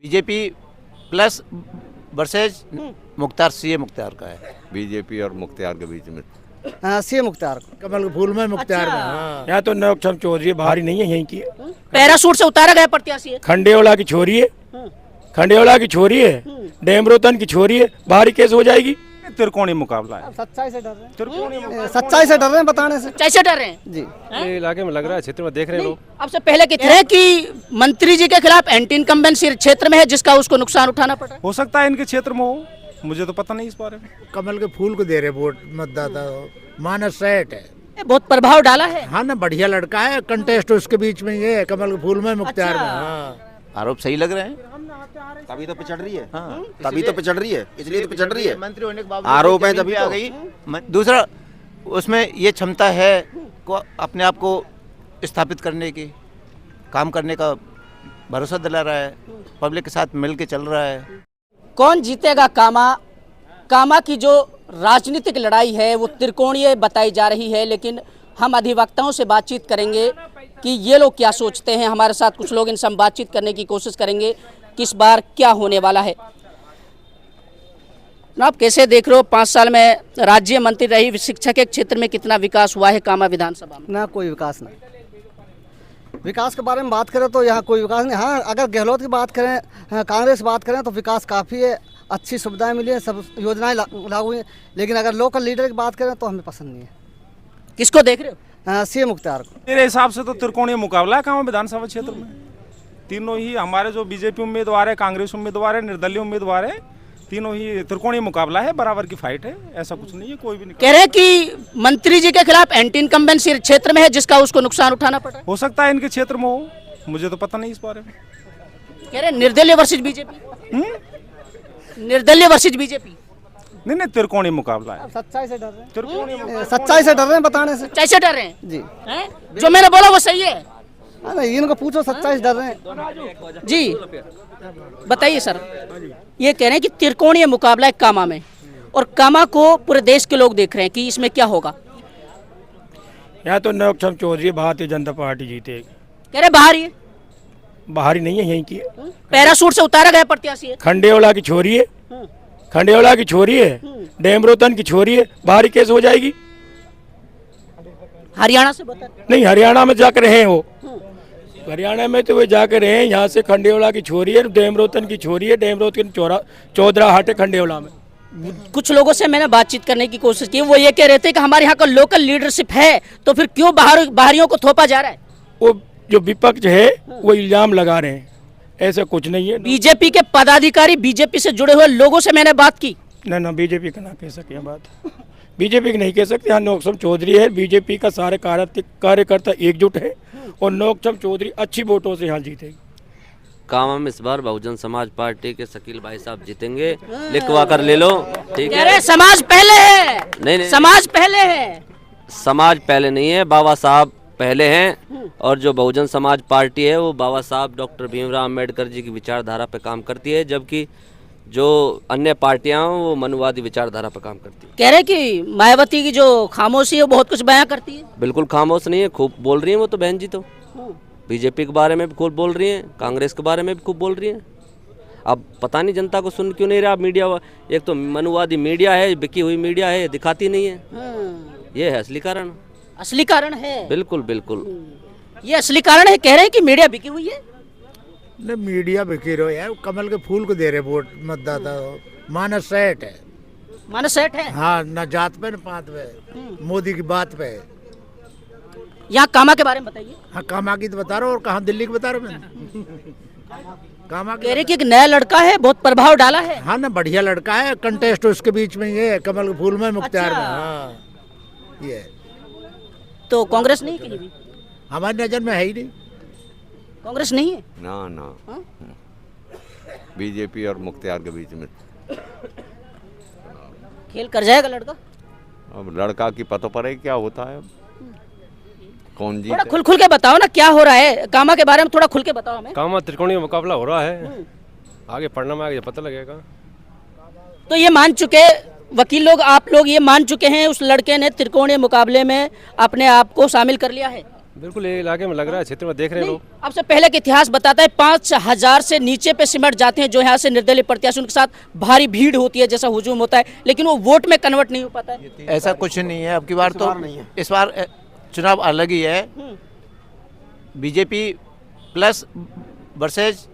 BJP plus versus Mukhtar का है। BJP और मुख्तार के बीच में सी मुख्तार कमल के फूल में मुख्तार में। हाँ। यहाँ तो नौक्षम चौधरी बाहरी नहीं है, यहीं की है। पैरासूट से उतारा गया प्रत्याशी है। खंडेवाला की छोरी है, खंडेवाला की छोरी है, डेमरोतन की छोरी है, बाहरी केस हो जाएगी। त्रिकोणीय मुकाबला है। सच्चाई से डर रहे हैं, सच्चाई से डर रहे हैं बताने से। कैसे डर रहे हैं जी ये इलाके में लग रहा है, क्षेत्र में देख रहे हैं लोग। अब से पहले कहते हैं कि मंत्री जी के खिलाफ एंटी इनकम्बेंसी क्षेत्र में है जिसका उसको नुकसान उठाना पड़ रहा है। हो सकता है इनके क्षेत्र में हो, मुझे तो पता नहीं इस बारे में। कमल के फूल को दे रहे वोट मतदाता। मानस सेठ है। बहुत प्रभाव डाला है। हाँ ना, बढ़िया लड़का है। कंटेस्ट उसके बीच में ये है, कमल के फूल में मुख्तार में। हाँ। आरोप सही लग रहे हैं। तभी तो पिछड़ रही है। हाँ, तभी तो पिछड़ रही है, इसलिए तो पिछड़ रही है। मंत्री होने के बाद आरोप है जब आ गई। दूसरा उसमें ये क्षमता है को अपने आप को स्थापित करने की, काम करने का भरोसा दिला रहा है, पब्लिक के साथ मिल के चल रहा है। कौन जीतेगा कामा की जो राजनीतिक लड़ाई है वो त्रिकोणीय बताई जा रही है, लेकिन हम अधिवक्ताओं से बातचीत करेंगे कि ये लोग क्या सोचते हैं। हमारे साथ कुछ लोग, इनसे हम बातचीत करने की कोशिश करेंगे कि इस बार क्या होने वाला है। आप कैसे देख रहे हो, 5 साल में राज्य मंत्री रही, शिक्षा के क्षेत्र में कितना विकास हुआ है कामा विधानसभा में? ना कोई विकास नहीं। विकास के बारे में बात करें तो यहाँ कोई विकास नहीं। हाँ, अगर गहलोत की बात करें, कांग्रेस की बात करें तो विकास काफ़ी है, अच्छी सुविधाएं मिली हैं, सब योजनाएं लागू हुई हैं। लेकिन अगर लोकल लीडर की बात करें तो हमें पसंद नहीं है। किसको देख रहे हो? सी मुख्तार को। मेरे हिसाब से तो त्रिकोणीय मुकाबला है कामा विधानसभा क्षेत्र में। तीनों ही हमारे जो बीजेपी उम्मीदवार है, कांग्रेस उम्मीदवार है, निर्दलीय उम्मीदवार है, तीनों ही त्रिकोणीय मुकाबला है, बराबर की फाइट है। ऐसा कुछ नहीं है, कोई भी नहीं कह रहे हैं कि मंत्री जी के खिलाफ एंटी इनकम्बेंसी क्षेत्र में है जिसका उसको नुकसान उठाना पड़ रहा है। हो सकता है इनके क्षेत्र में हो, मुझे तो पता नहीं इस बारे में। कह रहे हैं निर्दलीय वर्सेज बीजेपी, निर्दलीय वर्सेज बीजेपी। नहीं, त्रिकोणीय मुकाबला है। सच्चाई से डर रहे हैं, त्रिकोणीय सच्चाई से डर रहे हैं बताने से। कैसे डर रहे हैं? जी हैं? जो मैंने बोला वो सही है। नहीं, इनको पूछो, सच्चाई से डर रहे हैं। जी बताइए सर। ये कह रहे हैं कि त्रिकोणीय मुकाबला है कामा में, और कामा को पूरे देश के लोग देख रहे हैं कि इसमें क्या होगा। यहाँ तो नौक्षम चौधरी भारतीय जनता पार्टी जीतेगी। कह रहे बाहरी है, बाहरी नहीं है, यहीं की है। पैरासूट से उतारा गया प्रत्याशी है। खंडेवाला की छोरी है, खंडेवाला की छोरी है, डेमरोतन की छोरी है, बाहरी केस हो जाएगी। हरियाणा से बता। नहीं, हरियाणा में जाकर रहे हो, हरियाणा में तो वे जाकर रहे हैं। यहाँ से खंडेवाला की छोरी है, डेमरोतन की छोरी है, डेमरोतन चौधरा हाट है खंडेवाला में। कुछ लोगों से मैंने बातचीत करने की कोशिश की, वो ये कह रहे थे कि हमारे यहाँ का लोकल लीडरशिप है, तो फिर क्यों बाहरियों को थोपा जा रहा है? वो जो विपक्ष है वो इल्जाम लगा रहे हैं, ऐसा कुछ नहीं है। बीजेपी के पदाधिकारी, बीजेपी से जुड़े हुए लोगों से मैंने बात की। ना बीजेपी का ना कह सके बात, बीजेपी की नहीं कह सकते। यहाँ नौक्षम चौधरी है, बीजेपी का सारे कार्यकर्ता एकजुट है, और नौक्षम चौधरी अच्छी वोटों से यहाँ जीतेगी। कामा में इस बार बहुजन समाज पार्टी के शकील भाई साहब जीतेंगे, लिखवा कर ले लो। ठीक है, समाज पहले है। नहीं, समाज पहले है। समाज पहले नहीं है, बाबा साहब पहले हैं। और जो बहुजन समाज पार्टी है वो बाबा साहब डॉक्टर भीमराव अम्बेडकर जी की विचारधारा पे काम करती है, जबकि जो अन्य पार्टियां वो मनुवादी विचारधारा पर काम करती है। कह रहे कि मायावती की जो खामोशी है वो बहुत कुछ बयां करती है। बिल्कुल खामोश नहीं है, खूब बोल रही है वो तो बहन जी। तो बीजेपी के बारे में भी खूब बोल रही हैं, कांग्रेस के बारे में भी खूब बोल रही हैं। अब पता नहीं जनता को सुन क्यों नहीं रहा मीडिया। एक तो मनुवादी मीडिया है, बिकी हुई मीडिया है, दिखाती नहीं है। ये है असली कारण। असली कारण है, बिल्कुल बिल्कुल ये असली कारण है। कह रहे हैं कि मीडिया बिकी हुई है। न मीडिया बिकी रहो यार, कमल के फूल को दे रहे वोट मतदाता। मानस सेठ है। मानस सेठ है। हाँ, न जात पे न पात पे, मोदी की बात पे। यहाँ कामा के बारे में बताइए। हाँ, कामा की तो बता रहा हूँ, और कहाँ दिल्ली की बता रहा हूँ मैं। कामा कह रहे कि एक नया लड़का है, बहुत प्रभाव डाला है। हाँ ना, बढ़िया लड़का है। कंटेस्ट उसके बीच में ये है, कमल के फूल में मुख्तार में। हाँ, ये तो कांग्रेस नहीं कहीं भी हमारी नजर में है ही नहीं। कांग्रेस नहीं है। ना बीजेपी और मुख्तार के बीच में खेल कर जाएगा लड़का। अब लड़का की पता पड़े क्या होता है, कौन थोड़ा जीते। खुल के बताओ ना क्या हो रहा है कामा के बारे में, थोड़ा खुल के बताओ हमें। कामा त्रिकोणीय मुकाबला हो रहा है, आगे पढ़ना में आगे पता लगेगा। तो ये मान चुके वकील लोग, आप लोग ये मान चुके हैं उस लड़के ने त्रिकोणीय मुकाबले में अपने आप को शामिल कर लिया है। बिल्कुल ये इलाके में लग रहा है, क्षेत्र में देख रहे हैं लोग। आपसे पहले का इतिहास बताता है 5,000 से नीचे पे सिमट जाते हैं जो यहाँ से निर्दलीय प्रत्याशी, उनके साथ भारी भीड़ होती है, जैसा हुजूम होता है, लेकिन वो वोट में कन्वर्ट नहीं हो पाता है। ऐसा कुछ नहीं है। अब की बार तो इस बार चुनाव अलग ही है। BJP plus versus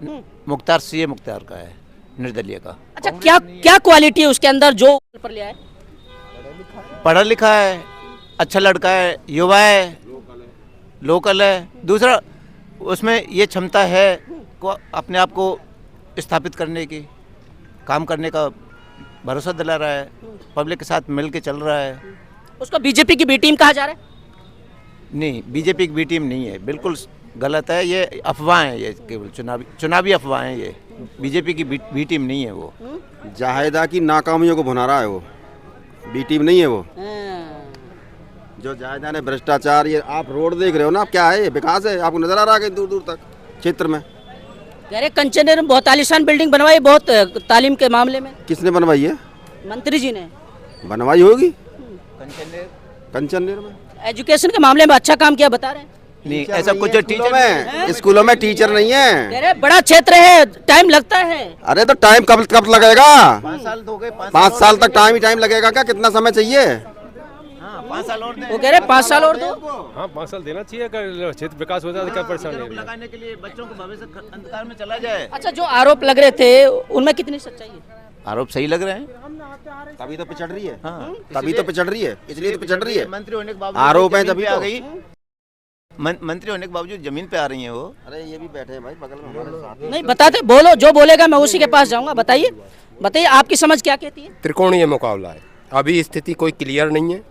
Mukhtar CA Mukhtar का है, निर्दलीय का। अच्छा, क्या क्या क्वालिटी है उसके अंदर जो पर लिया है? पढ़ा लिखा है, अच्छा लड़का है, युवा है, लोकल है। दूसरा उसमें ये क्षमता है को अपने आप को स्थापित करने की, काम करने का भरोसा दिला रहा है, पब्लिक के साथ मिल के चल रहा है। उसको बीजेपी की बी टीम कहा जा रहा है? नहीं, बीजेपी की बी टीम नहीं है, बिल्कुल गलत है। ये अफवाह है, ये केवल चुनावी अफवाह है। ये बीजेपी की बी टीम नहीं है। वो जाहिदा की नाकामियों को भुना रहा है, वो बी टीम नहीं है। वो जो जाहिदा ने भ्रष्टाचार, ये आप रोड देख रहे हो ना, आप क्या है, ये विकास है? आपको नजर आ रहा है दूर दूर तक क्षेत्र में? कह रहे कंचनेर में बहुत आलीशान बिल्डिंग बनवाई, बहुत तालीम के मामले में। किसने बनवाई है? मंत्री जी ने बनवाई होगी कंचनेर में। एजुकेशन के मामले में अच्छा काम किया बता रहे हैं। नहीं, ऐसा कुछ स्कूलों में टीचर नहीं है। कह रहे बड़ा क्षेत्र है, टाइम लगता है। अरे तो टाइम कब लगेगा? 5 साल तो हो गए। 5 साल तक टाइम लगेगा क्या? कितना समय चाहिए? 5 साल और वो कह रहे 5 साल और दो। हाँ 5 साल देना चाहिए, अगर क्षेत्र विकास हो जाए तो क्या परेशानी है? लगाने के लिए बच्चों को भविष्य अंधकार में चला जाए। अच्छा, जो आरोप लग रहे थे उनमें कितनी सच्चाई है? आरोप सही लग रहे हैं, तभी तो पिछड़ रही है। हाँ, तभी तो पिछड़ रही है, इसलिए तो पिछड़ रही है। मंत्री होने के बावजूद आरोप है, तभी आ तो गई। मंत्री होने के बावजूद जमीन पे आ रही हैं वो। अरे ये भी बैठे हैं भाई बगल में हमारे साथ। नहीं बताते, बोलो, जो बोलेगा मैं उसी के पास जाऊंगा। बताइए आपकी समझ क्या कहती है? त्रिकोणीय मुकाबला है, अभी स्थिति कोई क्लियर नहीं है,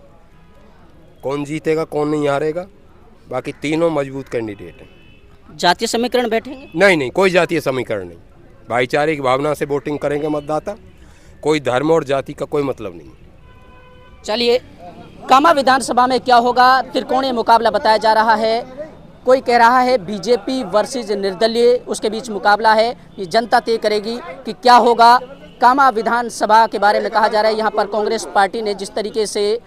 कौन जीतेगा कौन नहीं हारेगा। बाकी तीनों मजबूत कैंडिडेट हैं। जातीय समीकरण बैठेंगे? नहीं, कोई जातीय समीकरण नहीं, भाईचारे की भावना से वोटिंग करेंगे मतदाता, कोई धर्म और जाति का कोई मतलब नहीं। चलिए, कामा विधानसभा में क्या होगा, त्रिकोणीय मुकाबला बताया जा रहा है। कोई कह रहा है बीजेपी वर्सेज निर्दलीय, उसके बीच मुकाबला है, ये जनता तय करेगी कि क्या होगा। कामा विधानसभा के बारे में कहा जा रहा है यहाँ पर कांग्रेस पार्टी ने जिस तरीके से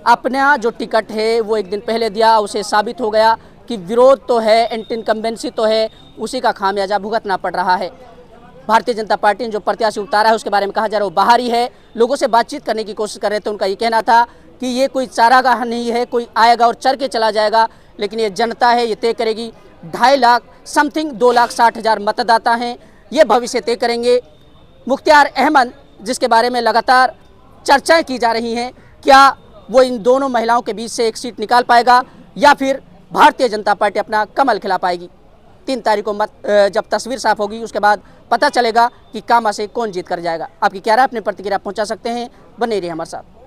अपना जो टिकट है वो एक दिन पहले दिया, उसे साबित हो गया कि विरोध तो है, एंटी इनकम्बेंसी तो है, उसी का खामियाजा भुगतना पड़ रहा है। भारतीय जनता पार्टी ने जो प्रत्याशी उतारा है उसके बारे में कहा जा रहा है वो बाहर ही है। लोगों से बातचीत करने की कोशिश कर रहे थे, उनका ये कहना था कि ये कोई चारागाह नहीं है, कोई आएगा और चर के चला जाएगा, लेकिन ये जनता है, ये तय करेगी। 2.5 लाख समथिंग 2,60,000 मतदाता हैं, ये भविष्य तय करेंगे। मुख्तार अहमद, जिसके बारे में लगातार चर्चाएं की जा रही हैं, क्या वो इन दोनों महिलाओं के बीच से एक सीट निकाल पाएगा या फिर भारतीय जनता पार्टी अपना कमल खिला पाएगी? 3 तारीख को जब तस्वीर साफ होगी उसके बाद पता चलेगा कि कामा से कौन जीत कर जाएगा। आपकी क्या राय, अपनी प्रतिक्रिया पहुंचा सकते हैं, बने रहिए हमारे साथ।